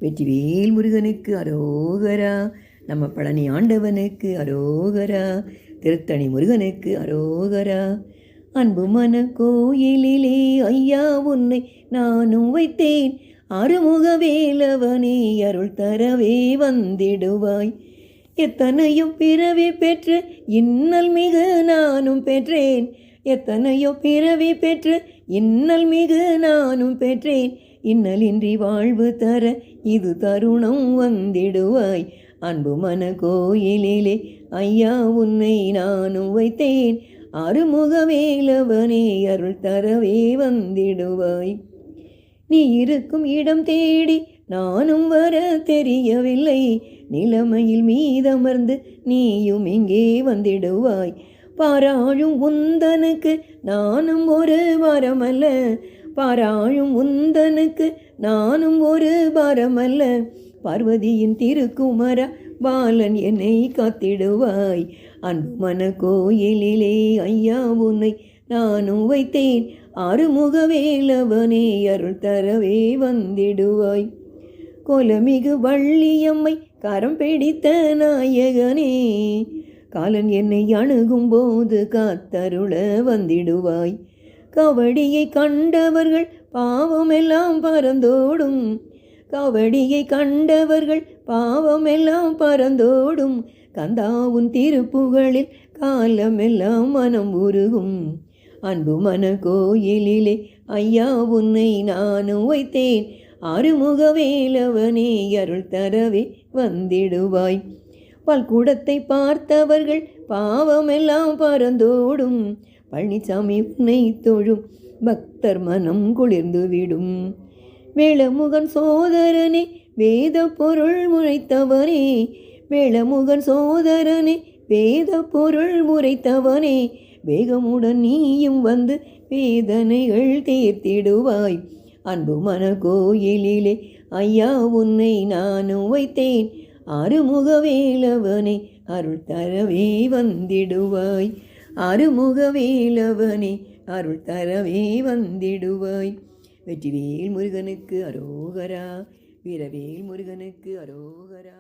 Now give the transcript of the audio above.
வெற்றிவேல் முருகனுக்கு அரோகரா. நம்ம பழனி ஆண்டவனுக்கு அரோகரா. திருத்தணி முருகனுக்கு அரோகரா. அன்பு மன கோயிலிலே ஐயா உன்னை நானும் வைத்தேன். அருமுக வேலவனே அருள் தரவே வந்திடுவாய். எத்தனையோ பிறவி பெற்று இன்னல் மிகு நானும் பெற்றேன். எத்தனையோ பிறவி பெற்று இன்னல் மிகு நானும் பெற்றேன். இன்னலின்றி வாழ்வு தர இது தருணம் வந்திடுவாய். அன்பு மன கோயிலிலே ஐயா உன்னை நானும் வைத்தேன். அருமுக வேலவனே அருள் தரவே வந்திடுவாய். நீ இருக்கும் இடம் தேடி நானும் வர தெரியவில்லை. நிலைமையில் மீதமர்ந்து நீயும் இங்கே வந்திடுவாய். பாராழும் உந்தனுக்கு நானும் ஒரு வரமல்ல. பாராழும் உந்தனுக்கு நானும் ஒரு வரமல்ல. பார்வதியின் திருக்குமர பாலன் என்னை காத்திடுவாய். அன்பு மன கோயிலிலே ஐயா உன்னை நானும் வைத்தேன். அருமுக வேலவனே அருள் தரவே வந்திடுவாய். கோலமிகு வள்ளியம்மை கரம் பிடித்த நாயகனே, காலன் என்னை அணுகும் போது காத்தருள வந்திடுவாய். கவடியை கண்டவர்கள் பாவமெல்லாம் பறந்தோடும். கவடியை கண்டவர்கள் பாவமெல்லாம் பறந்தோடும். கந்தாவுன் திருப்புகளில் காலமெல்லாம் மனம் உருகும். அன்பு மன கோயிலிலே ஐயா உன்னை நானும் வைத்தேன். அருமுக வேலவனே அருள் தரவே வந்திடுவாய். பல்குடத்தை பார்த்தவர்கள் பாவமெல்லாம் பறந்தோடும். பழனிசாமி உன்னை தொழும் பக்தர் மனம் குளிர்ந்துவிடும். வேளமுகன் சோதரனே வேத பொருள் முறைத்தவனே. வேளமுகன் சோதரனே வேத பொருள் முறைத்தவனே. வேகமுடன் நீயும் வந்து வேதனைகள் தீர்த்திடுவாய். அன்பு மன கோயிலிலே ஐயா உன்னை நானும் வைத்தேன். அருமுக வேலவனே அருள் தரவே வந்திடுவாய். அருமுக வேலவனே அருள் தரவே வந்திடுவாய். வெற்றிவேல் முருகனுக்கு அரோகரா. வீரவேல் முருகனுக்கு அரோகரா.